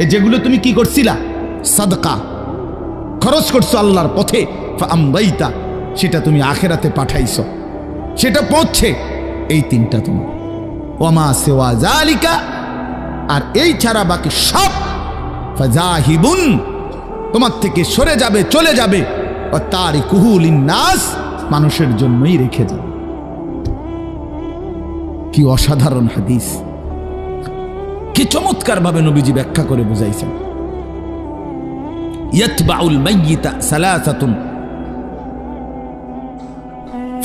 এই যেগুলো তুমি কি করছিলা, সাদকা খরচ করছো আল্লাহর পথে, ফাআমদাইতা সেটা তুমি আখিরাতে পাঠাইছো, সেটা পৌঁছছে। এই তিনটা তোমার। ওয়ামা সিওয়া যালিকা, আর এই ছাড়া বাকি সব ফাযাহিবুন তোমার থেকে সরে যাবে, চলে যাবে। ও তারিকুহু লিন্নাস, মানুষের জন্যই রেখে যাবে। কি অসাধারণ হাদিস, কি চমৎকার ভাবে নবীজি ব্যাখ্যা করে বুঝাইছেন। ইয়াতবাউল মাইয়িতা সালাসাতুন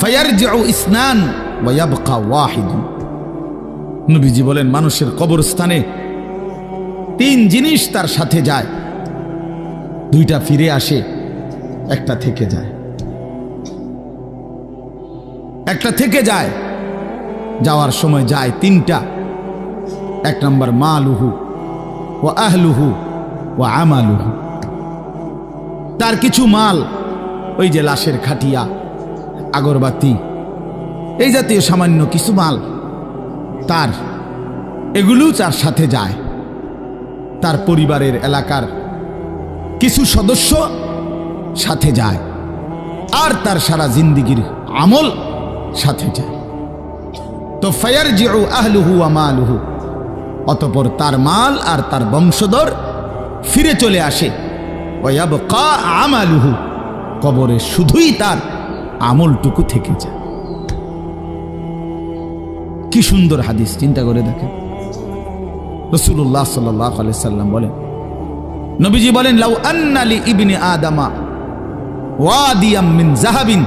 ফায়ারজিউ ইসনান ওয়া ইয়াবকা ওয়াহিদুন। নবীজি বলেন মানুষের কবরস্থানে তিন জিনিস তার সাথে যায়, দুইটা ফিরে আসে, একটা থেকে যায়। একটা থেকে যায়, যাওয়ার সময় যায় তিনটা। এক নম্বর মালুহু ওয়া আহলুহু ওয়া আমালুহু, তার কিছু মাল, ওই যে লাশের খাটিয়া, আগরবাতি, এই জাতীয় সামান্য কিছু মাল তার, এগুলো তার সাথে যায়। তার পরিবারের এলাকার কিছু সদস্য সাথে যায়, আর তার সারা জিন্দিগির আমল সাথে যায়। তো ফায়ারজিউ আহলুহু ওয়া মালুহু, অতঃপর তার মাল আর তার বংশধর ফিরে চলে আসে। ওয়া ইয়াবকা আমালুহু, কবরে শুধুই তার আমলটুকু থেকে যায়। কি সুন্দর হাদিস, চিন্তা করে দেখেন। রাসূলুল্লাহ সাল্লাল্লাহু আলাইহি সাল্লাম বলেন, নবীজি বলেন, লাউ আন্না লি ইবনি আদামা ওয়াদিয়াম মিন যাহাবিন।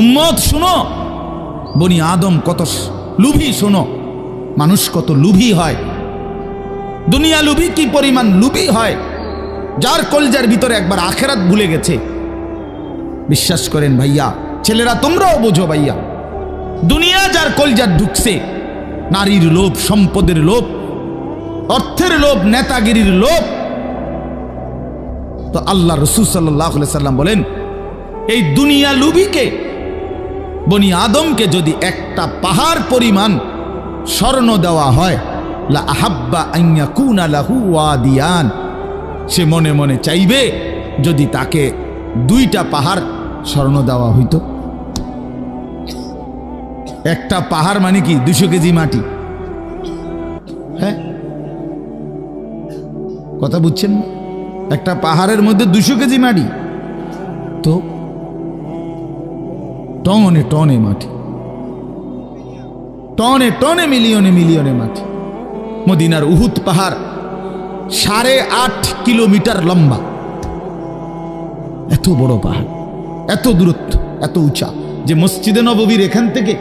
উম্মত শুনো, বনি আদম কত লুভী, শোনো মানুষ কত লুভী হয়, দুনিয়া লুভী কি পরিমাণ লুভী হয়, যার কলজার ভিতরে একবার আখিরাত ভুলে গেছে। বিশ্বাস করেন ভাইয়া, ছেলেরা তোমরাও বোঝো ভাইয়া, দুনিয়া যার কলজার ঢুকছে, নারীর লোভ, সম্পদের লোভ, অর্থের লোভ, নেতাগিরির লোভ, তো আল্লাহ রাসূল সাল্লাল্লাহু আলাইহি সাল্লাম বলেন, এই দুনিয়া লুভিকে, বনি আদমকে যদি একটা পাহাড় পরিমাণ স্বর্ণ দেওয়া হয়, লা আহাব্বা আন ইয়াকুনা লাহু ওয়াদিয়ান, সে মনে মনে চাইবে যদি তাকে দুইটা পাহাড় স্বর্ণ দেওয়া হইতো। একটা পাহাড় মানে কি 200 কেজি মাটি। হ্যাঁ, কথা বুঝছেন? একটা পাহাড়ের মধ্যে 200 কেজি মাটি, তো টনে টনে মাটি, টনে টনে, মিলিয়নে মিলিয়নে মাটি। মদিনার উহুদ পাহাড় 8.5 কিলোমিটার লম্বা, এত বড় পাহাড়, এত দূরত্ব, এত উঁচা, যে মসজিদে নববীর এখান থেকে,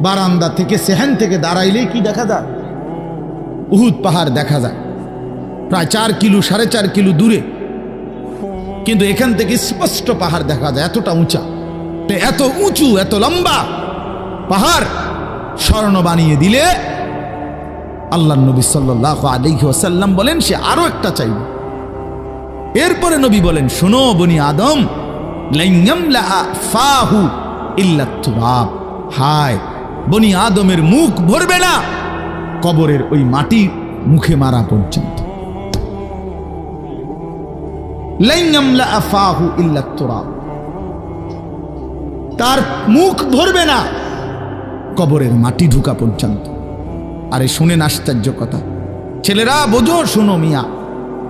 বারান্দা থেকে, সেহান থেকে দাঁড়াইলেই কি দেখা যায়? উহুদ পাহাড় দেখা যায়, প্রায় 4 কিলো 4.5 কিলো দূরে, কিন্তু এখান থেকে স্পষ্ট পাহাড় দেখা যায়, এতটা উঁচা। এত উঁচু, এত লম্বা পাহাড় স্বর্ণ বানিয়ে দিলে আল্লাহর নবী সাল্লাল্লাহু আলাইহি ওয়াসাল্লাম বলেন সে আরো একটা চাইবে। এরপরে নবী বলেন, শোনো বনি আদম, লান ইয়ামলা ফাহু ইল্লা তুরাব, হায় বনি আদমের মুখ ভরবে না কবরের ওই মাটি মুখে মারা পর্যন্ত। লান ইয়ামলা ফাহু ইল্লা তুরাব, তার মুখ ভরবে না কবরের মাটি ঢুকা পর্যন্ত। আরে শুনেন আশ্চর্য কথা, ছেলেরা বোঝো, শোনো মিয়া,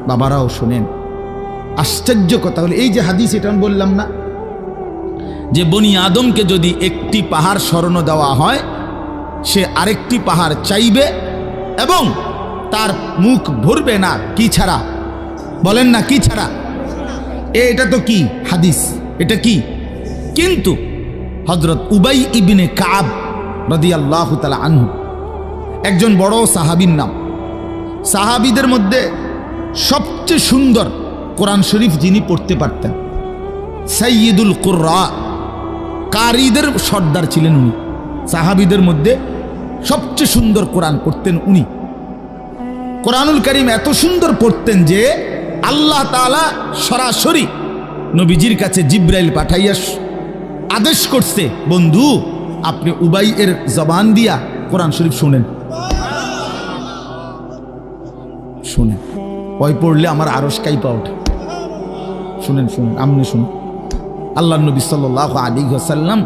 বাবারাও শোনেন। আশ্চর্য কথা হলো, এই যে হাদিস, এটা আমি বললাম না যে বনি আদমকে যদি একটি পাহাড় স্বর্ণ দেওয়া হয়, সে আরেকটি পাহাড় চাইবে এবং তার মুখ ভরবে না। কি ছাড়া? বলেন না, কি ছাড়া? এটা তো কি হাদিস, এটা কি? কিন্তু হযরত উবাই ইবনে কাব রাদিয়াল্লাহু তাআলা আনহু, একজন বড় সাহাবীর নাম, সাহাবীদের মধ্যে সবচেয়ে সুন্দর কোরআন শরীফ যিনি পড়তে পারতেন, সাইয়্যিদুল কুররা, কারীদের সর্দার ছিলেন উনি। সাহাবীদের মধ্যে সবচেয়ে সুন্দর কোরআন পড়তেন উনি। কোরআনুল কারীম এত সুন্দর পড়তেন যে আল্লাহ তাআলা সরাসরি নবীজির কাছে জিবরাইল পাঠাইয়া আদেশ করছে, বন্ধু আপনি উবাই এর জবান দিয়া কোরআন শরীফ শুনেন। শুনেন, ওই পড়লে আমার আরশ কাইপা ওঠে। শুনেন শুনেন, আমনে শুনুন। আল্লাহ নবী সাল্লাল্লাহু আলাইহি ওয়াসাল্লাম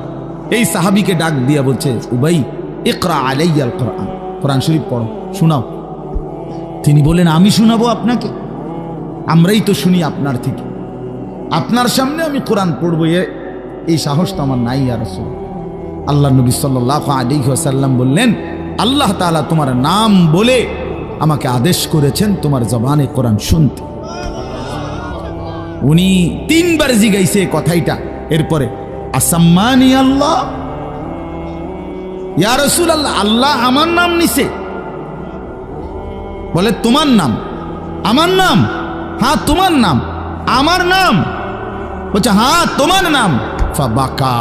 এই সাহাবীকে ডাক দিয়া বলছে, উবাই ইকরা আলাইয়াল কোরআন, কোরআন শরীফ পড়ো, শোনাও। তিনি বলেন, আমি শোনাবো আপনাকে? আমরাই তো শুনি আপনার থেকে, আপনার সামনে আমি কোরআন পড়বো, এই সাহস তো আমার নাই ইয়া রাসূল। আল্লাহ নবী সাল্লাল্লাহু আলাইহি ওয়াসাল্লাম বললেন, আল্লাহ তাআলা তোমার নাম বলে আমাকে আদেশ করেছেন তোমার জবানে কোরআন শুনতে। উনি 3 বার জিগাইছে কথাইটা। এরপরে আসাম্মানি আল্লাহ, ইয়া রাসূলুল্লাহ, আল্লাহ আমার নাম নিছে? বলে তোমার নাম? আমার নাম? হ্যাঁ তোমার নাম। আমার নাম? বলছে হ্যাঁ তোমার নাম। ফাবাকা,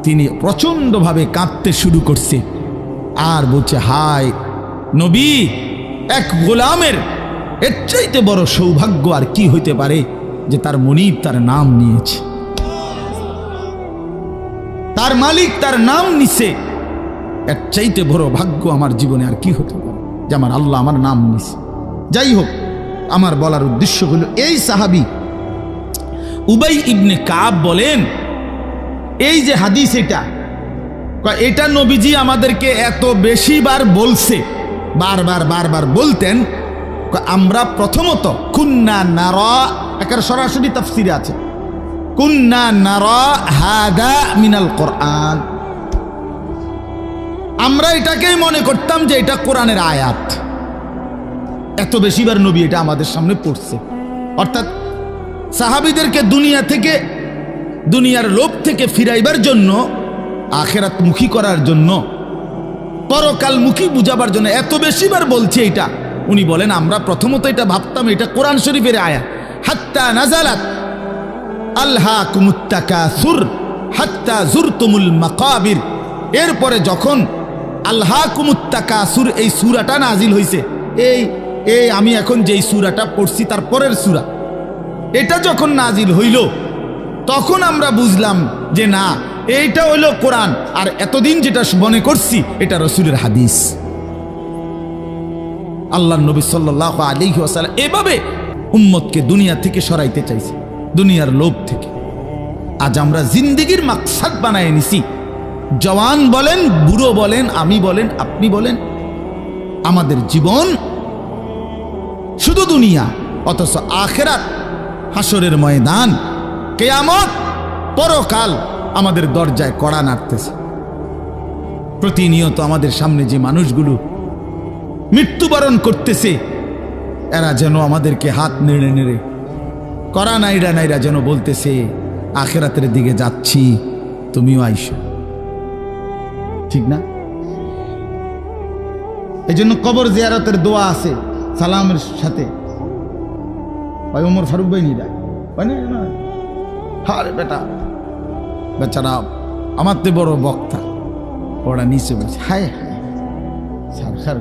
তিনি প্রচন্ড ভাবে কাঁদতে শুরু করছে আর বলছে, হায় নবী, এক গোলামের এর চাইতে বড় সৌভাগ্য আর কি হইতে পারে যে তার মনিব তার নাম নিয়েছে, তার মালিক তার নাম নিছে। এর চাইতে বড় ভাগ্য আমার জীবনে আর কি হতে পারে যে আমার আল্লাহ আমার নাম নিছে। যাই হোক, আমার বলার উদ্দেশ্য হলো, এই সাহাবী উবাই ইবনে কাব বলেন, এই যে হাদিস, এটা নবীজি আমাদেরকে এত বেশি বার বলছে, বারবার বারবার বলতেন। আমরা প্রথমত কুন্না নারা, একের সরাসরি তাফসিরে আছে, কুন্না নারা হাদা মিনাল কোরআন, আমরা এটাকেই মনে করতাম যে এটা কোরআনের আয়াত। এত বেশিবার নবী এটা আমাদের সামনে পড়ছে। অর্থাৎ সাহাবীদেরকে দুনিয়া থেকে, দুনিয়ার লোভ থেকে ফিরাইবার জন্য, আখিরাত মুখী করার জন্য, পরকাল মুখী বুঝাবার জন্য এত বেশিবার বলছে এটা। উনি বলেন, আমরা প্রথমত এটা ভাবতাম এটা কোরআন শরীফের আয়াত। হাত্তা নাজালাত আলহাকুমুত তাকাসুর হাত্তা যুরতুমুল মাকাবির, এরপরে যখন আলহাকুমুত তাকাসুর এই সূরাটা নাজিল হইছে, এই আমি এখন যেই সূরাটা পড়ছি তার পরের সূরা, এটা যখন নাজিল হইল তখন আমরা বুঝলাম যে না, এইটা হইল কোরআন, আর এতদিন যেটা মনে করছি এটা রাসূলের হাদিস। আল্লাহ নবী সাল্লাল্লাহু আলাইহি ওয়াসাল্লাম এভাবে উম্মতকে দুনিয়া থেকে সরাইতে চাইছে, দুনিয়ার লোভ থেকে। আজ আমরা জিন্দেগির মাকসাদ বানায় নিছি। জওয়ান বলেন, বুড়ো বলেন, আমি বলেন, আপনি বলেন, আমাদের জীবন শুধু দুনিয়া, অথচ আখিরাত, হাসরের ময়দান, কিয়ামত, পরকাল আমাদের দরজায় কড়া নাড়তেছে। প্রতিনিয়ত আমাদের সামনে যে মানুষগুলো মৃত্যুবরণ করতেছে, এরা যেন আমাদেরকে হাত নেড়ে নেড়ে, করা নাইরা নাইরা যেন বলতেছে, আখিরাতের দিকে যাচ্ছি, তুমিও আইসো। ঠিক না? এই জন্য কবর জিয়ারতের দোয়া আছে সালামের সাথে। ওই ওমর ফারুক ভাই নিয়ে যায়, হারে বেটা, বেচারা আমার তে বড় বক্তা, ওরা নিচে বলছে, হায় হায় সার।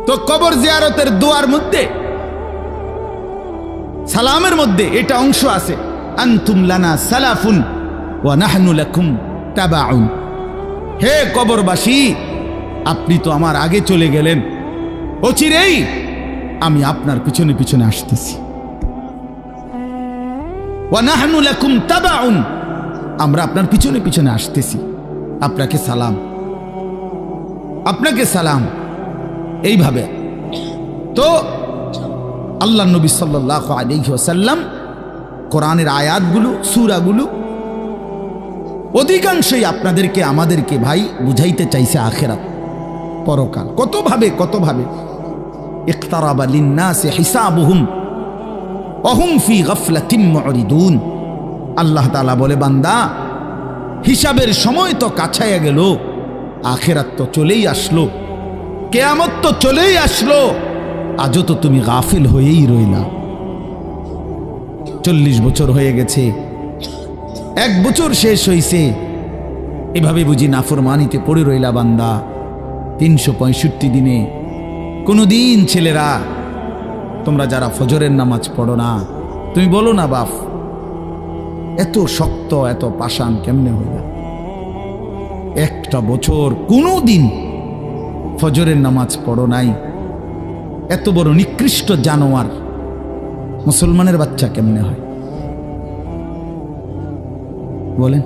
তো কবর জিয়ারতের দোয়ার মধ্যে, সালামের মধ্যে এটা অংশ আছে, আনতুম লানা সালাফুন ওয়া নাহনু লাকুম তাবাউন। হে কবরবাসী, আপনি তো আমার আগে চলে গেলেন, অচিরেই আমি আপনার পিছনে পিছনে আসতেছি। ওয়া নাহনু লাকুম তাবাউন, আমরা আপনার পিছনে পিছনে আসতেছি। আপনাকে সালাম, আপনাকে সালাম। এইভাবে তো আল্লাহ নবী সাল্লাল্লাহু আলাইহি ওয়াসাল্লাম কোরআনের আয়াতগুলো, সূরাগুলো অধিকাংশই আপনাদেরকে, আমাদেরকে ভাই বুঝাইতে চাইছে আখিরাত, পরকাল। কতভাবে ইকতারাবা লিন্নাসি হিসাবুহুম ওয়া হুম ফি গাফলাতিন মুরিদুন। আল্লাহ তাআলা বলে, বান্দা, হিসাবের সময় তো কাছাইয়া গেল, আখিরাত তো চলেই আসলো, কিয়ামত তো চলেই আসলো, আজও তো তুমি গাফিল হয়েই রইলা। 40 বছর হয়ে গেছে, 1 বছর শেষ হইছে, এভাবে বুঝি নাফরমানিতে পড়ে রইলা বান্দা। 365 দিনে কোনদিন ছেলেরা, তোমরা যারা ফজরের নামাজ পড়ো না, তুমি বলো না বাপ, এত শক্ত এত পাষাণ কেমনে হইলা? 1টা বছর কোনদিন ফজরের নামাজ পড়ো নাই, এত বড় নিকৃষ্ট জানোয়ার মুসলমানের বাচ্চা কেমনে হয় বলেন?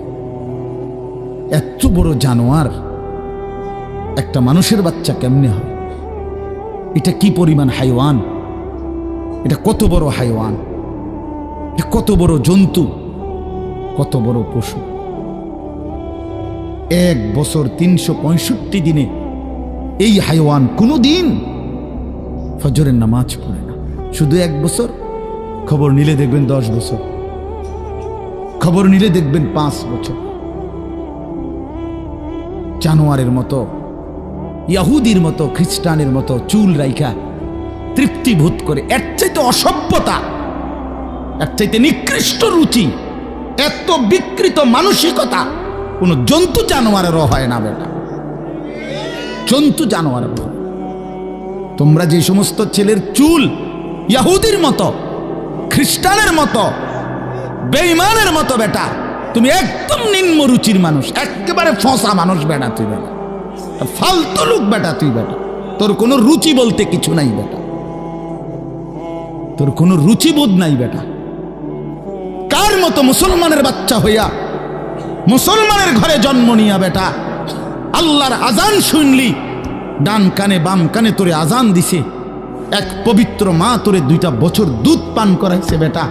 এত বড় জানোয়ার একটা মানুষের বাচ্চা কেমনে হয়? এটা কি পরিমাণ হাইওয়ান, এটা কত বড় হাইওয়ান, এটা কত বড় জন্তু, কত বড় পশু। 1 বছর 365 দিনে এই হাইওয়ান কোনো দিন ফজরের নামাজ পড়ে না। শুধু 1 বছর, খবর নিলে দেখবেন 10 বছর, খবর নিলে দেখবেন 5 বছর। জানোয়ারের মতো, ইহুদির মতো, খ্রিস্টানের মতো চুল রাইখা তৃপ্তি বোধ করে। এর চাইতে অসভ্যতা, এর চাইতে নিকৃষ্ট রুচি, এত বিকৃত মানসিকতা কোন জন্তু জানোয়ারেরও হয় না বেটা, জন্তু জানোয়ারের। তোমরা যে সমস্ত ছেলের চুল ইহুদির মতো, খ্রিস্টানের মতো, বেঈমানের মতো বেটা, তুমি একদম নিম্ন রুচির মানুষ, একেবারে ফসা মানুষ বেটা, তুই বেটা ফালতু লোক বেটা, তুই বেটা তোর কোনো রুচি বলতে কিছু নাই বেটা, তোর কোনো রুচিবোধ নাই বেটা। কার মতো মুসলমানের বাচ্চা হইয়া মুসলমানের ঘরে জন্ম নিয়া বেটা আল্লাহর আজান শুনলি, ডান কানে বাম কানে তোরে আজান দিছে, এক পবিত্র মা তোরে 2টা বছর দুধ পান করাইছে বেটা,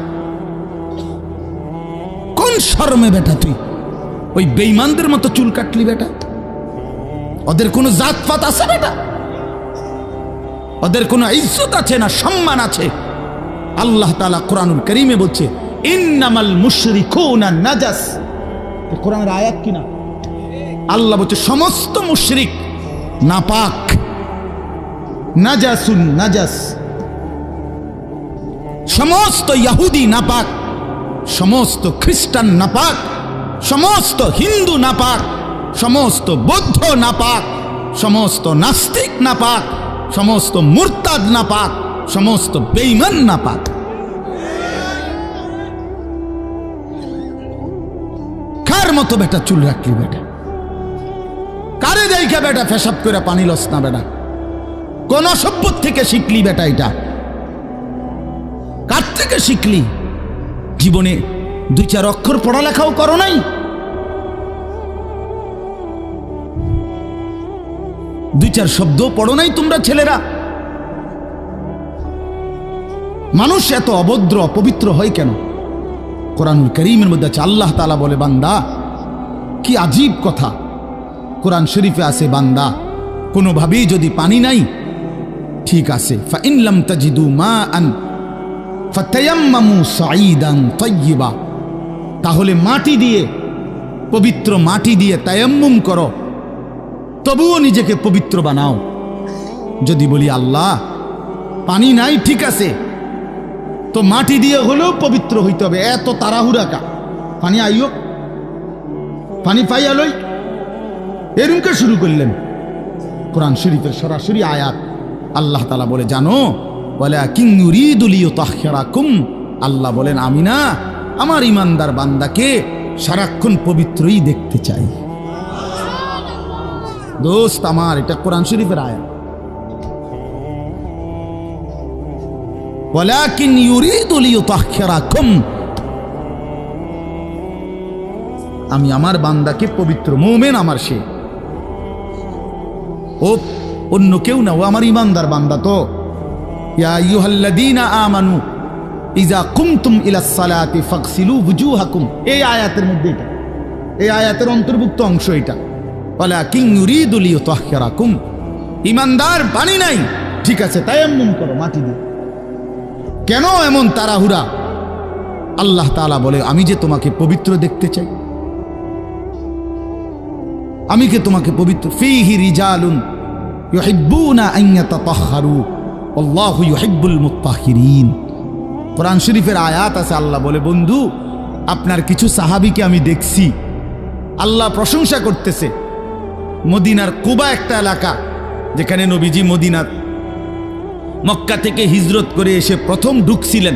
কোন শরমে বেটা তুই ওই বেঈমানদের মতো চুল কাটলি বেটা? ওদের কোনো জাতপাত আছে বেটা? ওদের কোনো ইজ্জত আছে না সম্মান আছে? আল্লাহ তাআলা কোরআনুল কারীমে বলছে ইন্নামাল মুশরিকুনা নাজাস, কোরআনের আয়াত কিনা? আল্লাহ বলছে সমস্ত মুশরিক নাপাক, নাজাসুন নাজাস, সমস্ত ইহুদি নাপাক, সমস্ত খ্রিস্টান নাপাক, সমস্ত হিন্দু নাপাক, সমস্ত বৌদ্ধ নাপাক, সমস্ত নাস্তিক নাপাক, সমস্ত মুরতাদ নাপাক, সমস্ত বেঈমান নাপাক। কার মতো বেটা চুল রাখলি বেটা? কারে দেখা বেটা পেশাব করে পানি লস না বেটা? কোন সভ্য থেকে শিখলি বেটা? এটা কার থেকে শিখলি? জীবনে 2-4 অক্ষর পড়ালেখাও করো নাই, 2-4 শব্দ পড়ো নাই তোমরা ছেলেরা। মানুষ এত অভদ্র অপবিত্র হয় কেন? কোরআনুল কারীমের মধ্যে আছে, আল্লাহ তাআলা বলে বান্দা, কি আজীব কথা, কোরআন শরীফে আছে বান্দা কোনোভাবেই যদি পানি নাই, ঠিক আছে, ফাইন লাম তাজিদু মাআন ফাতায়াম্মামু সাঈদান তাইয়্যিবা, তাহলে মাটি দিয়ে, পবিত্র মাটি দিয়ে তায়াম্মুম করো, তবুও নিজেকে পবিত্র বানাও। যদি বলি আল্লাহ পানি নাই, ঠিক আছে, তো মাটি দিয়ে হলেও পবিত্র হইতে হবে, এত তাড়াহুড়া কা? পানি আইও, পানি পাই আলোই, এরকম শুরু করলেন। কোরআন শরীফের সরাসরি আয়াত, আল্লাহ তাআলা বলে জানো, ওয়ালাকিন ইউরিদু লিইউতাহহিরাকুম, আল্লাহ বলেন আমি না আমার ইমানদার বান্দাকে সারাক্ষণ পবিত্রই দেখতে চাই। দোস্ত আমার, এটা কোরআন শরীফের আয়াত। ওয়ালাকিন ইউরিদু লিইউতাহহিরাকুম, আমি আমার বান্দাকে পবিত্র, মুমিন আমার সে, ও অন্য কেউ না, ও আমার ইমানদার বান্দা। তো ইয়া আইয়ুহাল্লাযীনা আমানু ইযা কুমতুম ইলাস সালাতি ফাগসিলু ওয়ুজুহাকুম, এই আয়াতের মধ্যে এটা, এই আয়াতের অন্তর্ভুক্ত অংশ এটা। ওয়ালাকিন ইউরিদু লিইউতাহহিরাকুম, ইমানদার পানি নাই, ঠিক আছে, তায়াম্মুম করো মাটি দিয়ে। কেন এমন তাড়াহুড়া? আল্লাহ তাআলা বলে আমি যে তোমাকে পবিত্র দেখতে চাই, আমি কে তোমাকে পবিত্র। ফীহি রিজালুন ইউহিব্বুনা আন ইয়াতাতাহহারু আল্লাহু ইউহিব্বুল মুত্তাহহিরিন। কোরআন শরীফের আয়াত আছে, আল্লাহ বলে বন্ধু আপনার কিছু সাহাবীকে আমি দেখছি, আল্লাহ প্রশংসা করতেছে। মদিনার কুবা একটা এলাকা, যেখানে নবীজি মদিনার মক্কা থেকে হিজরত করে এসে প্রথম ঢুকছিলেন।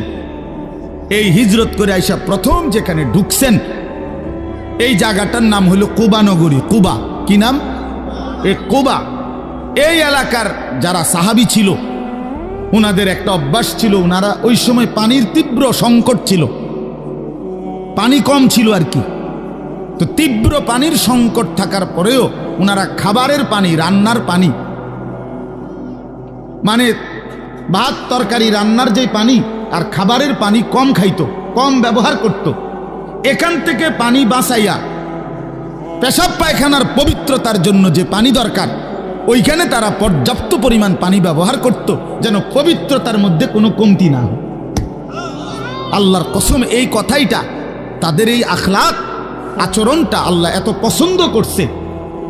এই হিজরত করে আইসা প্রথম যেখানে ঢুকছেন, এই জায়গাটার নাম হলো কুবা নগরী। কুবা কি নাম? এ কুবা, এই এলাকার যারা সাহাবী ছিল ওনাদের একটা অভ্যাস ছিল, ওনারা ওই সময় পানির তীব্র সংকট ছিল, পানি কম ছিল আর কি। তো তীব্র পানির সংকট থাকার পরেও ওনারা খাবারের পানি, রান্নার পানি, মানে ভাত তরকারি রান্নার যে পানি আর খাবারের পানি কম খাইতো, কম ব্যবহার করত। এখান থেকে পানি বাঁচাইয়া পেশাব পায়খানার পবিত্রতার জন্য যে পানি দরকার ওইখানে তারা পর্যাপ্ত পরিমাণ পানি ব্যবহার করত, যেন পবিত্রতার মধ্যে কোনো কমতি না হয়। আল্লাহর কসম, এই কথাইটা, তাদের এই আখলাক আচরণটা আল্লাহ এত পছন্দ করছে,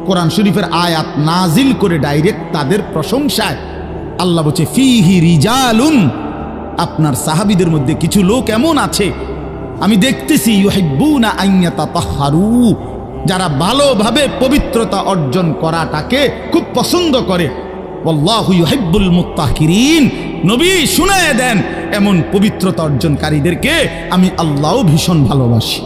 কোরআন শরীফের আয়াত নাজিল করে ডাইরেক্ট তাদের প্রশংসায় আল্লাহ বলছে ফিহি রিজালুন, আপনার সাহাবীদের মধ্যে কিছু লোক এমন আছে আমি দেখতেছি ইউহিব্বুনা আন ইয়াতাতাহহারু, যারা ভালোভাবে পবিত্রতা অর্জন করাটাকে খুব পছন্দ করে। আল্লাহু ইউহিব্বুল মুত্তাহিরিন, নবী শুনায়ে দেন এমন পবিত্রতা অর্জনকারীদেরকে আমি আল্লাহও ভীষণ ভালোবাসি।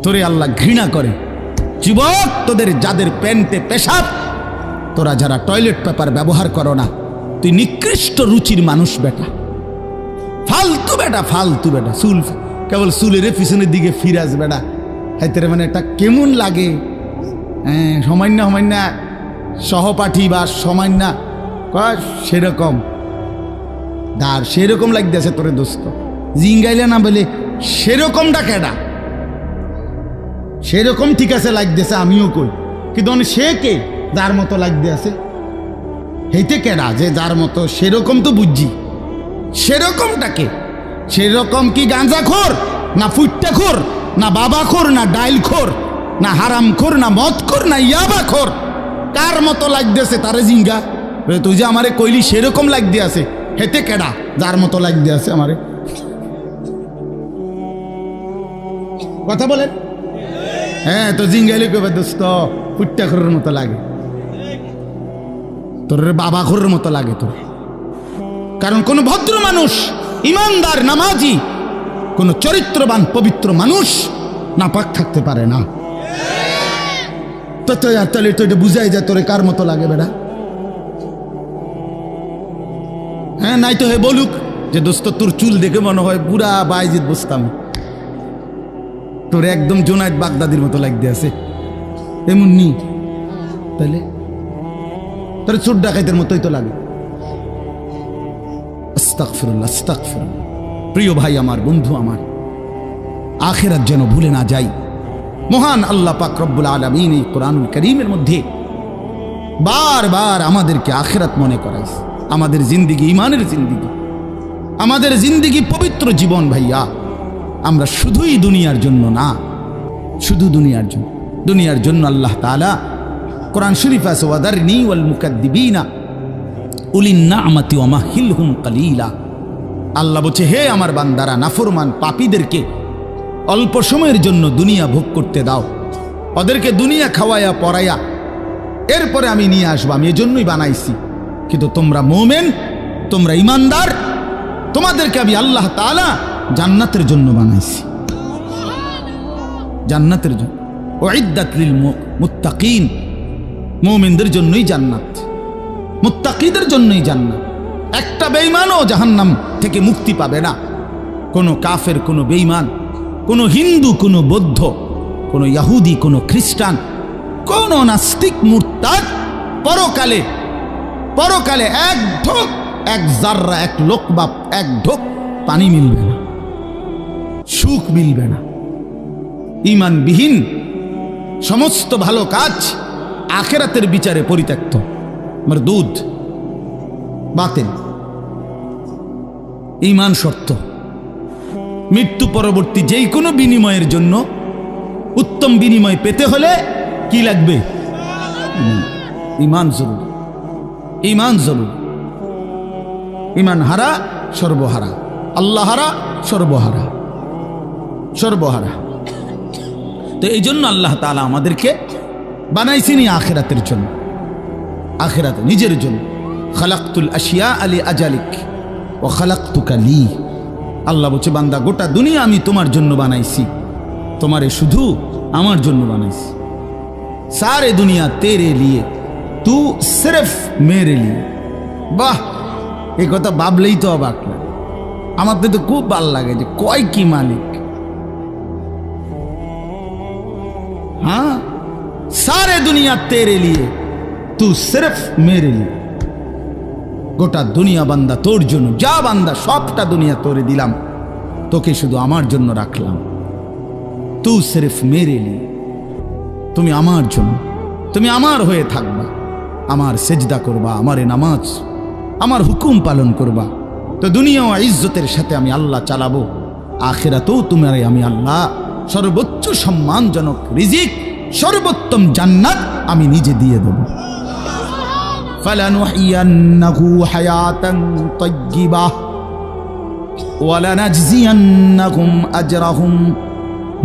তোরে আল্লাহ ঘৃণা করে। যুবক, তোদের যাদের প্যান্টে পেশাব, তোরা যারা টয়লেট পেপার ব্যবহার করো না, তুই নিকৃষ্ট রুচির মানুষ বেটা, ফালতু বেটা, ফালতু বেটা। চুল কেবল চুলের পিছনের দিকে ফিরাস বেটা, হাইতে মানে এটা কেমন লাগে? হ্যাঁ, সামান্য সামান্য সহপাঠী বা সামান্য সেরকম দার সেরকম লাগতেছে তোরে দোস্ত, জিঙ্গাইলে না বলে সেরকমটা কেডা? সেরকম ঠিক আছে লাগতেছে, আমিও কই, কিন্তু সে কে যার মতো লাগতে আছে? হেইতে কেডা যে যার মতো? সেরকম তো বুঝছি, সেরকমটাকে? সেরকম কি গাঁজাখোর না ফুট্টাখোর না বাবাখোর না ডাইলখোর না হারামখোর না মদখোর না ইয়াবাখোর? কার মতো লাগতেছে তারে জিঙ্গা? তুই যে আমারে কইলি সেরকম লাগতে আছে, হেতে কেডা যার মতো লাগতে আছে আমারে? কথা বলেন। হ্যাঁ, তো জিঙ্গাইলে কবে দোস্ত ফুট্টাখোরের মতো লাগে, তোর বাবাখোরের মতো লাগে তোর। কারণ কোন ভদ্র মানুষ, ইমানদার, নামাজি, কোন চরিত্রবান পবিত্র মানুষ নাপাক থাকতে পারে না। তো তাহলে তো এটা বুঝাই যায় তোরে কার মতো লাগে বেটা। হ্যাঁ, নাই তো হে বলুক যে দোস্ত তোর চুল দেখে মনে হয় পুরা বাইজিদ বসতাম, তোর একদম জোনায়েদ বাগদাদির মতো লাগতে আছে, এমন নি? তাহলে তোর চোর ডাকাইতের মতোই তো লাগে। আস্তাগফিরুল্লাহ, আস্তাগফিরুল্লাহ। প্রিয় ভাই আমার, বন্ধু আমার, আখিরাত যেন ভুলে না যাই। মহান আল্লাহ পাক রব্বুল আলামিন এই কোরআনুল কারীমের মধ্যে বারবার আমাদেরকে আখিরাত মনে করাইছে। আমাদের জিন্দিগি ঈমানের জিন্দিগি, আমাদের জিন্দিগি পবিত্র জীবন ভাইয়া। আমরা শুধুই দুনিয়ার জন্য না, শুধু দুনিয়ার জন্য, দুনিয়ার জন্য আল্লাহ তাআলা কোরআন শরীফ আছে ওয়াদারনি ওয়াল মুকাদ্দিবিনা উলিন না'মাতি ওয়া মাহিলহুম কালিলা। আল্লাহ বলছে, হে আমার বান্দারা, নাফরমান পাপীদেরকে অল্প সময়ের জন্য দুনিয়া ভোগ করতে দাও, ওদেরকে দুনিয়া খাওয়ায়া পরাইয়া এরপরে আমি নিয়ে আসবো, আমি এজন্যই বানাইছি। কিন্তু তোমরা মুমিন, তোমরা ইমানদার, তোমাদেরকে আমি আল্লাহ তাআলা জান্নাতের জন্য বানাইছি, জান্নাতের জন্য। উইদ্দাত লিল মুত্তাকিন, মুমিনদের জন্যই জান্নাত, মুত্তাকিদের জন্যই জান্নাত। একটা বেঈমানও জাহান্নাম থেকে মুক্তি পাবে না। কোনো কাফের, কোনো বেঈমান, কোনো হিন্দু, কোনো বৌদ্ধ, কোনো ইহুদি, কোনো খ্রিস্টান, কোনো নাস্তিক মুরতাদ পরকালে, পরকালে এক ঢোক, এক জাররা, এক লোকবা, এক ঢোক পানি মিলবে না, সুখ মিলবে না। ঈমানবিহীন সমস্ত ভালো কাজ আখিরাতের বিচারে পরিত্যক্ত, মরদুদ, বাতিল। ঈমান শর্ত। মৃত্যু পরবর্তী যেই কোনো বিনিময়ের জন্য উত্তম বিনিময় পেতে হলে কি লাগবে? ঈমান জরুরি, ঈমান জরুরি। ঈমান হারা সর্বহারা, আল্লাহ হারা সর্বহারা, সর্বহারা। তো এই জন্য আল্লাহ তাআলা আমাদেরকে বানাইছিনি আখিরাতের জন্য, আখিরাতে নিজের জন্য। খালাকতুল আশিয়া আলি আজালিক ও খালাকতুকা লি। আল্লাহ বলছে, বান্দা গোটা দুনিয়া আমি তোমার জন্য বানাইছি, তোমারে শুধু আমার জন্য বানাইছি। সারে দুনিয়া তেরে লিয়ে, তু সিরফ মেরে লিয়ে। বাহ, এই কথা ভাবলেই তো অবাক লাগে। আমার তো খুব ভালো লাগে যে কয় কি মালিক। हाँ, सारे दुनिया तेरे लिए, तू सिर्फ मेरे लिए। গোটা দুনিয়া বান্দা তোর জন্য, যা বান্দা সবটা দুনিয়া তোরে দিলাম, তোকে শুধু আমার জন্য রাখলাম। তু সিরফ মেরে লিয়ে, তুমি আমার জন্য, তুমি আমার হয়ে থাকবা, আমার সেজদা করবা, আমারে নামাজ, আমার হুকুম পালন করবা। তো দুনিয়া ও ইজ্জতের সাথে আমি আল্লাহ চালাবো, আখিরাতেও তোমারে আমি আল্লাহ সর্বোচ্চ সম্মানজনক রিজিক, সর্বোত্তম জান্নাত আমি নিজে দিয়ে দেব। ফালানুহিয়ান্নাহু হায়াতান তাইয়্যিবাহ ওয়া লানাজজিয়ান্নাহুম আজরাহুম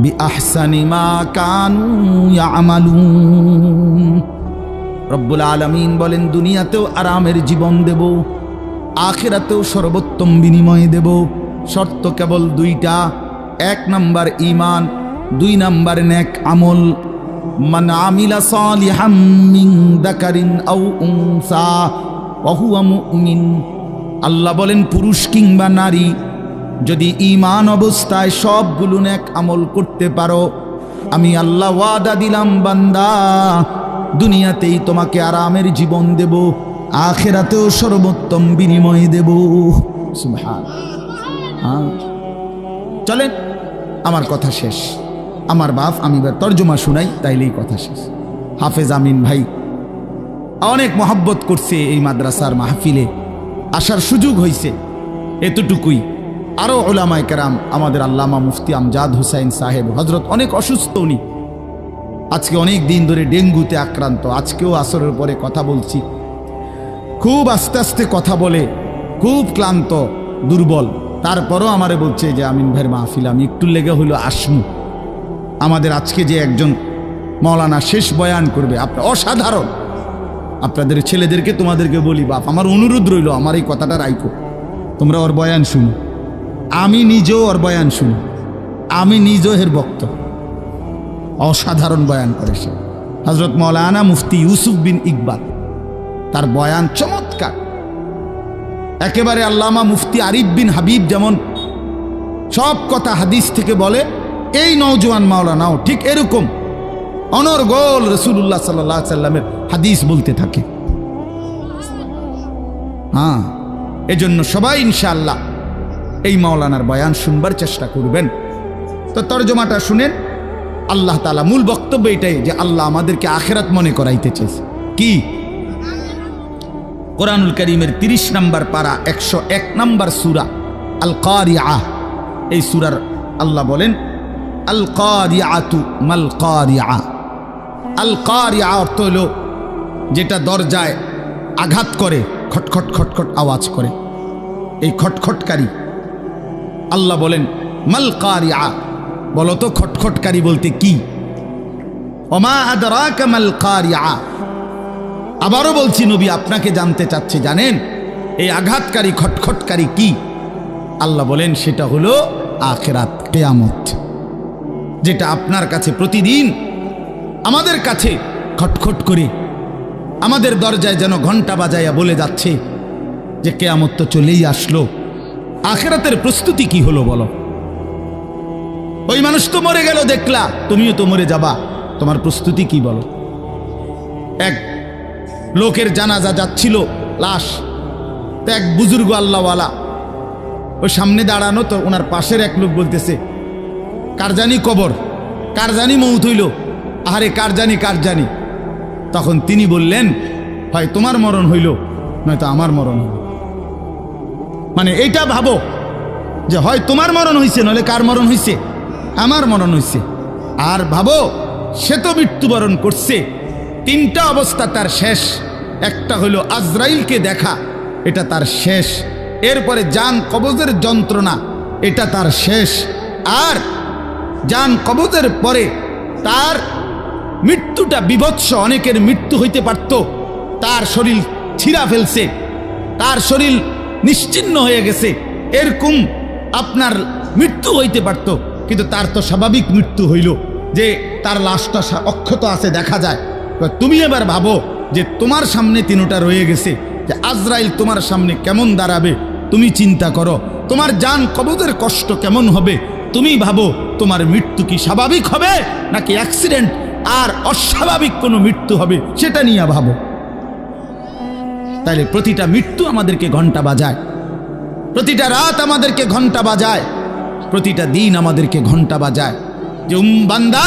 বিআহসানি মা কানু ইয়ামালুন। রব্বুল আলামিন বলেন, দুনিয়াতেও আরামের জীবন দেব, আখিরাতেও সর্বোত্তম বিনিময় দেব। শর্ত কেবল দুইটা, 1 নাম্বার ঈমান, 2 নাম্বার নেক আমল। মান আমিলা সালিহাম মিন যাকারিন আও উনসা ওয়া হুয়া মুমিন। আল্লাহ বলেন, পুরুষ কিংবা নারী যদি ঈমান অবস্থায় সবগুলো নেক আমল করতে পারো, আমি আল্লাহ ওয়াদা দিলাম বান্দা, দুনিয়াতেই তোমাকে আরামের জীবন দেব, আখিরাতেও সর্বোত্তম বিনিময় দেব। সুবহানাল্লাহ। চলেন, আমার কথা শেষ। আমার বাপ, আমি এবার তর্জমা শুনাই, তাইলেই কথা শেষ। হাফেজ আমিন ভাই অনেক মহব্বত করছে, এই মাদ্রাসার মাহফিলে আসার সুযোগ হয়েছে, এতটুকুই। আরও উলামায়ে কেরাম, আমাদের আল্লামা মুফতি আমজাদ হুসাইন সাহেব হজরত অনেক অসুস্থ, উনি আজকে অনেক দিন ধরে ডেঙ্গুতে আক্রান্ত। আজকেও আসরের পরে কথা বলছি, খুব আস্তে আস্তে কথা বলে, খুব ক্লান্ত, দুর্বল। তারপরও আমারে বলছে যে আমিন ভাইয়ের মাহফিল আমি একটু লেগে হইল আসমু। আমাদের আজকে যে একজন মাওলানা শেষ বয়ান করবে, আপনার অসাধারণ। আপনাদের ছেলেদেরকে তোমাদেরকে বলি, বাপ আমার অনুরোধ রইল, আমার এই কথাটা রাইখো, তোমরা ওর বয়ান শুনো। আমি নিজেও ওর বয়ান শুনি, আমি নিজেও এর বক্ত। অসাধারণ বয়ান করে সে, হজরত মাওলানা মুফতি ইউসুফ বিন ইকবাল, তার বয়ান চমৎকার একেবারে। আল্লামা মুফতি আরিফ বিন হাবিব যেমন সব কথা হাদিস থেকে বলে, এই নওজোয়ান মাওলানাও ঠিক এরকম অনর্গল রাসূলুল্লাহ সাল্লাল্লাহু আলাইহি সাল্লামের হাদিস বলতে থাকে। হ্যাঁ, এজন্য সবাই ইনশাআল্লাহ এই মাওলানার বয়ান শুনবার চেষ্টা করবেন। তো তরজমাটা শুনেন। আল্লাহ তাআলা মূল বক্তব্য এটাই যে আল্লাহ আমাদেরকে আখিরাত মনে করাইতে চাইছে। কি? কোরআনুল কারীমের 30 নম্বর পারা 101 নম্বর সূরা আল কারিআহ, এই সূরার আল্লাহ বলেন, আল কারিআতু মাল কারিআ। আল কারিআ অর্থ হলো যেটা দরজায় আঘাত করে, খটখট খটখট আওয়াজ করে, এই খটখটকারী। আল্লাহ বলেন মাল কারিআ, বলো তো খটখটকারী বলতে কি? ওমা আদরাকা মাল কারিআ। আবারও বলছি, নবী আপনাকে জানতে চাচ্ছে, জানেন এই আঘাতকারী খটখটকারী কি? আল্লাহ বলেন সেটা হলো আখিরাত, কিয়ামত, যেটা আপনার কাছে প্রতিদিন আমাদের কাছে খটখট করে আমাদের দরজায় যেন ঘন্টা বাজাইয়া বলে যাচ্ছে যে কিয়ামত তো চলেই আসলো। আখিরাতের প্রস্তুতি কি হলো বলো? ওই মানুষ তো মরে গেল দেখলা, তুমিও তো মরে যাবা, তোমার প্রস্তুতি কি বলো? এক লোকের জানাজা যাচ্ছিল, লাশ, তো এক বুজুর্গ আল্লাহওয়ালা ওই সামনে দাঁড়ানো, তো ওনার পাশের এক লোক বলতেছে, কার জানি কবর, কার জানি মৌত হইল, আহারে কার জানি কার জানি। তখন তিনি বললেন, হয় তোমার মরণ হইল, নয়তো আমার মরণ হইল। মানে এইটা ভাবো যে হয় তোমার মরণ হইছে, নইলে কার মরণ হইছে? আমার মরণ হইছে। আর ভাবো সে তো মৃত্যুবরণ করছে, 3টা অবস্থা তার শেষ। একটা হইল আজরাইলকে দেখা, এটা তার শেষ। এরপরে জান কবজের যন্ত্রণা, এটা তার শেষ। আর জান কবজের পরে তার মৃত্যুটা বিভৎস। অনেকের মৃত্যু হইতে পারত, তার শরীর ছিঁড়া ফেলছে, তার শরীর নিশ্চিহ্ন হয়ে গেছে, এরকম আপনার মৃত্যু হইতে পারত, কিন্তু তার তো স্বাভাবিক মৃত্যু হইল। যে তার লাশটা অক্ষত আছে দেখা যায়। তুমি এবার ভাবো যে তোমার সামনে তিনটা রয়ে গেছে, যে আজরাইল তোমার সামনে কেমন দাঁড়াবে তুমি চিন্তা করো। তোমার জান কবজের কষ্ট কেমন হবে তুমি ভাবো। তোমার মৃত্যু কি স্বাভাবিক হবে নাকি অ্যাক্সিডেন্ট আর অস্বাভাবিক কোনো মৃত্যু হবে সেটা নিয়ে ভাবো। তাইলে প্রতিটা মৃত্যু আমাদেরকে ঘন্টা বাজায়, প্রতিটা রাত আমাদেরকে ঘন্টা বাজায়, প্রতিটা দিন আমাদেরকে ঘন্টা বাজায় যে বান্দা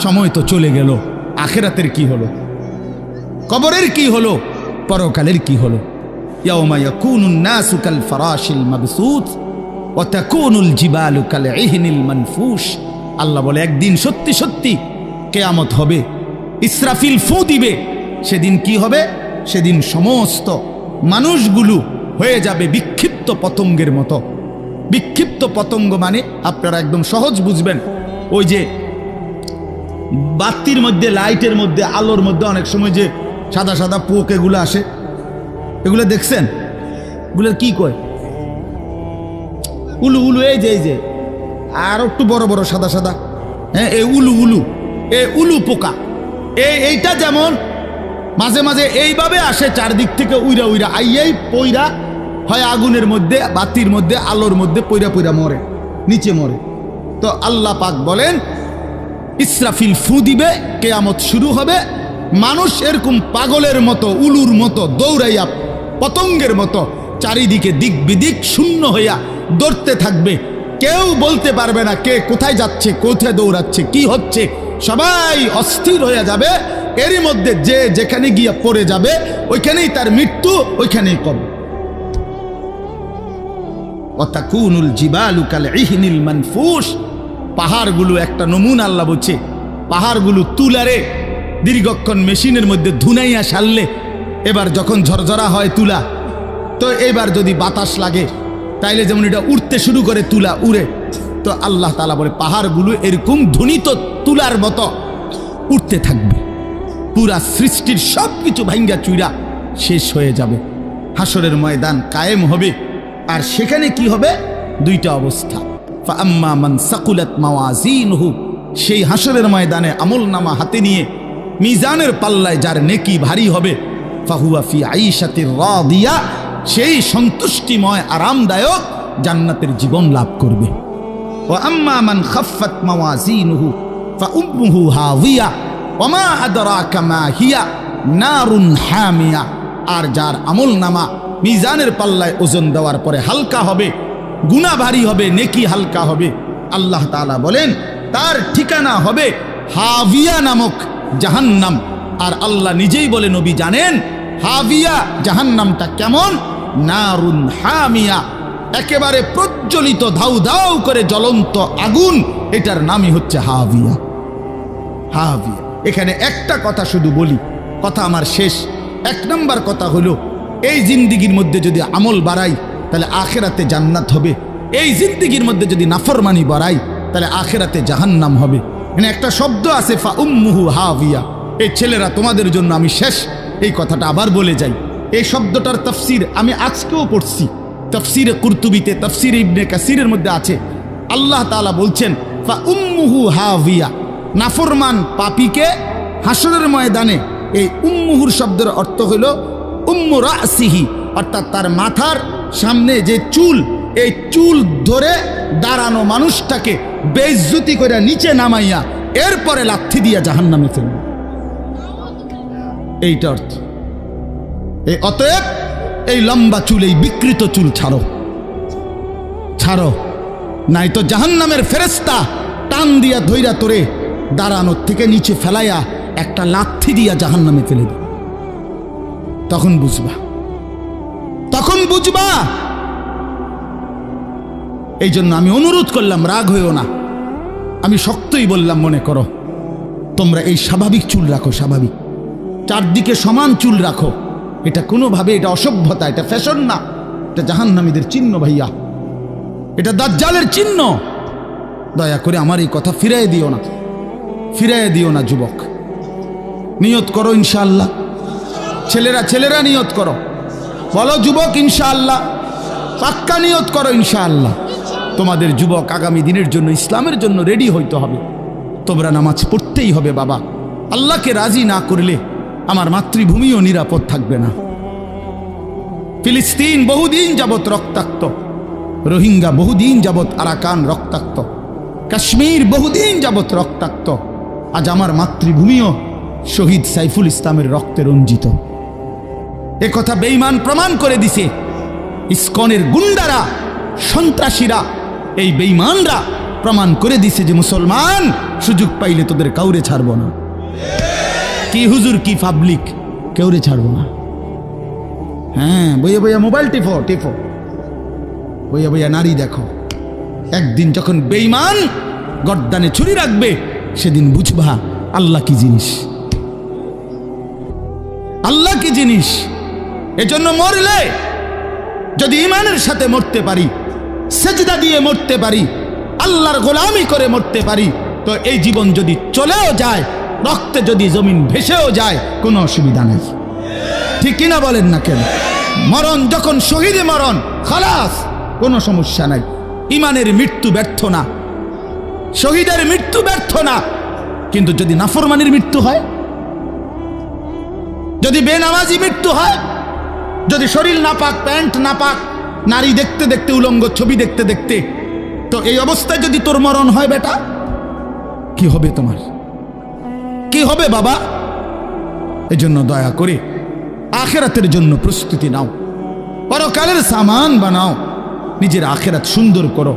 সময় তো চলে গেল, আখিরাতের কি হলো, কবরের কি হলো, পরকালের কি হলো। ইয়াউমা ইয়াকুনুন নাসু কাল ফারাশিল মাবসুত ওয়া তাকুনুল জিবালু কাল ইহনিল মানফুশ। আল্লাহ বলে একদিন সত্যি সত্যি কিয়ামত হবে, ইসরাফিল ফু দিবে। সেদিন কি হবে? সেদিন সমস্ত মানুষগুলো হয়ে যাবে বিক্ষিপ্ত পতঙ্গের মতো। বিক্ষিপ্ত পতঙ্গ মানে আপনারা একদম সহজ বুঝবেন, ওই যে বাতির মধ্যে, লাইটের মধ্যে, আলোর মধ্যে অনেক সময় যে সাদা সাদা পোক এগুলো আসে, এগুলো দেখছেন? এগুলো কি কয়? উলু উলু। এই যে আর একটু বড় বড় সাদা সাদা, হ্যাঁ, এই উলু উলু, এই উলু পোকা। এইটা যেমন মাঝে মাঝে এইভাবে আসে চারদিক থেকে উইরা উইরা আইয়াই পইরা হয় আগুনের মধ্যে, বাতির মধ্যে, আলোর মধ্যে পইরা পইরা মরে, নিচে মরে। তো আল্লাহ পাক বলেন ইসরাফিল ফু দিবে, কিয়ামত শুরু হবে। মানুষ এরকম পাগলের মতো, উলুর মতো দৌড়াইয়া পতঙ্গের মতো চারিদিকে দিক বিদিক শূন্য হইয়া দৌড়তে থাকবে। কেউ বলতে পারবে না কে কোথায় যাচ্ছে, কোথায় দৌড়াচ্ছে, কি হচ্ছে। সবাই অস্থির হয়ে যাবে। এরই মধ্যে যে যেখানে গিয়ে পড়ে যাবে ওইখানেই তার মৃত্যু, ওইখানেই কবর। ওয়াতাকুনুল জিবালু কাল ইহনিল মানফুশ। পাহাড়গুলো একটা নমুনা আল্লাহ বলছে, পাহাড়গুলো তুলারে দীর্ঘক্ষণ মেশিনের মধ্যে ধুনাইয়া সারলে এবার যখন ঝরঝরা হয় তুলা, তো এবার যদি বাতাস লাগে তাইলে যেমন এটা উড়তে শুরু করে, তুলা উড়ে। তো আল্লাহ তাআলা বলে পাহাড়গুলো এরকম ধ্বনিত তুলার মতো উঠতে থাকবে। পুরা সৃষ্টির সব কিছু ভাঙ্গা চুইরা শেষ হয়ে যাবে। হাসরের ময়দান কায়েম হবে। আর সেখানে কি হবে? দুইটা অবস্থা। ফাআম্মা মান সাকুলাত মাওয়াজিনহু, সেই হাসরের ময়দানে আমল নামা হাতে নিয়ে মিজানের পাল্লায় যার নেকি ভারী হবে, ফাহুয়া ফি আইশাতির রাদিয়া, সেই সন্তুষ্টিময় আরামদায়ক জান্নাতের জীবন লাভ করবে। ওয়া আম্মা মান খাফফাত মাওয়াজিনহু ফাউম্মুহু হাওিয়া ওয়া মা আদরাকা মা হিয়া নারুন হামিয়া। আর যার আমল নামা মিজানের পাল্লায় ওজন দেওয়ার পরে হালকা হবে, গুনাহ ভারী হবে, নেকি হালকা হবে, আল্লাহ তাআলা বলেন তার ঠিকানা হবে হাবিয়া নামক জাহান্নাম। আর আল্লাহ নিজেই বলে, নবী জানেন হাবিয়া জাহান্নামটা কেমন? নারুন হামিয়া, একেবারে প্রজ্বলিত ধাউ ধাউ করে জ্বলন্ত আগুন, এটার নামই হচ্ছে হাবিয়া। হাবিয়া। এখানে একটা কথা শুধু বলি, কথা আমার শেষ। এক নম্বর কথা হলো, এই জিন্দিগির মধ্যে যদি আমল বাড়াই তাহলে আখেরাতে জান্নাত হবে। এই জিন্দিগির মধ্যে যদি নাফরমানি বাড়াই তাহলে আখেরাতে জাহান্নাম হবে। এখানে একটা শব্দ আছে ফাউম্মুহু হাবিয়া। এই ছেলেরা তোমাদের জন্য আমি শেষ এই কথাটা আবার বলে যাই। এই শব্দটার তাফসীর আমি আজকেও পড়ছি, তাফসীরে কুরতুবিতে, তাফসীরে ইবনে কাসিরের মধ্যে আছে। আল্লাহ তাআলা বলছেন ফাউম্মুহু হাবিয়া, নাফরমান পাপীকে হাসরের ময়দানে, এই উম্মুহুর শব্দের অর্থ হলো উম্মু রাসিহি, অর্থাৎ তার মাথার সামনে যে চুল, এই চুল ধরে দাঁড়ানো মানুষটাকে বেইজ্জতি করে নিচে নামাইয়া এরপরে লাথি দিয়া জাহান্নামে ফেলবে। এইটা অর্থ। এই অতএব এই লম্বা চুল, এই বিকৃত চুল ছাড়ো, ছাড়ো, নাই তো জাহান্নামের ফেরেশতা টান দিয়া ধইরা তোরে দাঁড়ানোর থেকে নিচে ফেলাইয়া একটা লাথি দিয়া জাহান্নামে ফেলে দিবে। তখন বুঝবা, তখন বুঝবা। এই জন্য আমি অনুরোধ করলাম, রাগ হইও না, আমি শক্তই বললাম, মনে করো তোমরা এই স্বাভাবিক চুল রাখো, স্বাভাবিক, চারদিকে সমান চুল রাখো। এটা কোনোভাবে এটা অসভ্যতা, এটা ফ্যাশন না, এটা জাহান্নামীদের চিহ্ন ভাইয়া, এটা দাজ্জালের চিহ্ন। দয়া করে আমার এই কথা ফিরাই দিও না, ফিরাই দিও না যুবক। নিয়ত করো ইনশাআল্লাহ। ছেলেরা, ছেলেরা নিয়ত করো, বলো যুবক ইনশাআল্লাহ, পাক্কা নিয়ত করো ইনশাআল্লাহ। তোমাদের যুবক আগামী দিনের জন্য, ইসলামের জন্য রেডি হইতে হবে। তোমরা নামাজ পড়তেই হবে বাবা। আল্লাহকে রাজি না করলে আমার মাতৃভূমিও নিরাপদ থাকবে না। ফিলিস্তিন বহুদিন যাবৎ রক্তাক্ত, রোহিঙ্গা বহুদিন যাবৎ আরাকান রক্তাক্ত, কাশ্মীর বহুদিন যাবৎ রক্তাক্ত। আজ আমার মাতৃভূমিও শহীদ সাইফুল ইসলামের রক্তে রঞ্জিত। এ কথা বেঈমান প্রমাণ করে দিছে। ইসকনের গুন্ডারা, সন্ত্রাসীরা, এই বেঈমানরা প্রমাণ করে দিছে যে মুসলমান সুযোগ পাইলে তোদের কাউরে ছাড়ব না। কি হুজুর, কি পাবলিক, কেউরে ছাড়ব না। হ্যাঁ, বইয়া বইয়া মোবাইল টিপো টিপো, বইয়া বইয়া নারী দেখো। একদিন যখন বেঈমান গর্দানে ছুরি রাখবে, সেদিন বুঝবা আল্লাহ কি জিনিস, আল্লাহ কি জিনিস। এজন্য মরলে যদি ঈমানের সাথে মরতে পারি, সেজদা দিয়ে মরতে পারি, আল্লাহর গোলামি করে মরতে পারি, তো এই জীবন যদি চলেও যায়, রক্তে যদি জমিন ভেসেও যায়, কোনো অসুবিধা নেই। ঠিক কিনা বলেন না কেন? মরণ যখন শহীদে মরণ, খালাস, কোনো সমস্যা নাই। ঈমানের মৃত্যু ব্যর্থ না, শহীদের মৃত্যু ব্যর্থ না। কিন্তু যদি নাফরমানির মৃত্যু হয়, যদি বেনামাজি মৃত্যু হয়, যদি শরীর নাপাক, প্যান্ট নাপাক, নারী দেখতে দেখতে, উলঙ্গ ছবি দেখতে দেখতে, তো এই অবস্থায় যদি তোর মরণ হয় বেটা, কি হবে তোমার? কি হবে বাবা? এজন্য দয়া করে আখিরাতের জন্য প্রস্তুতি নাও, পরকালের সামান বানাও, নিজের আখিরাত সুন্দর করো।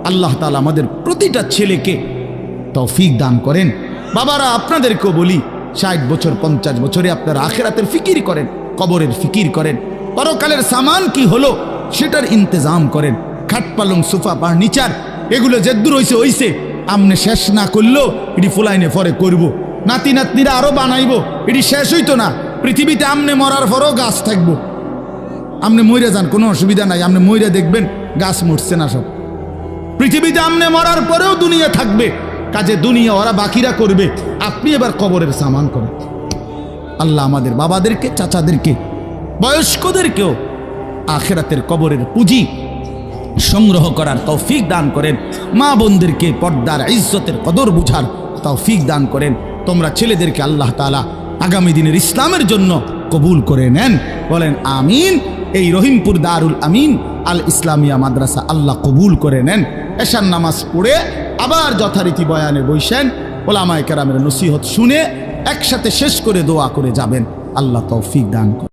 আল্লাহ তাআলা আমাদের প্রতিটা ছেলেকে তৌফিক দান করেন। বাবারা, আপনাদেরকেও বলি, 60 বছর 50 বছরে আপনারা আখিরাতের ফিকির করেন, কবরের ফিকির করেন, পরকালের সামান কি হলো সেটার ইন্তজাম করেন। খাট পালং সোফা ফার্নিচার এগুলো যেদূর হইছে হইছে, আমনে শেষ না করলেও এটি ফুলাইনে পরে করব, নাতি নাতনিরা আরো বানাইবো, এটি শেষ হইতো না। পৃথিবীতে আমনে মরার পরও গাছ থাকবো। আমনে মইরা যান, কোনো অসুবিধা নাই, আমনে মইরা দেখবেন গাছ মরছে না সব। পৃথিবীতে আমনে মরার পরেও দুনিয়া থাকবে, কাজে দুনিয়া ওরা বাকিরা করবে, আপনি এবার কবরের সামান করেন। আল্লাহ আমাদের বাবাদেরকে, চাচাদেরকে, বয়স্কদেরকেও আখিরাতের কবরের পুঁজি সংগ্রহ করার তৌফিক দান করেন। মা বোনদেরকে পর্দার ইজ্জতের কদর বুঝার তৌফিক দান করেন। তোমরা ছেলেদেরকে আল্লাহ তাআলা আগামী দিনের ইসলামের জন্য কবুল করে নেন, বলেন আমিন। এই রহিমপুর দারুল আমিন আল ইসলামিয়া মাদ্রাসা আল্লাহ কবুল করে নেন। এশার নামাজ পড়ে আবার যথারীতি বয়ানে বসেন, ওলামায়ে কেরামের নসিহত শুনে একসাথে শেষ করে দোয়া করে যাবেন। আল্লাহ তৌফিক দান করেন।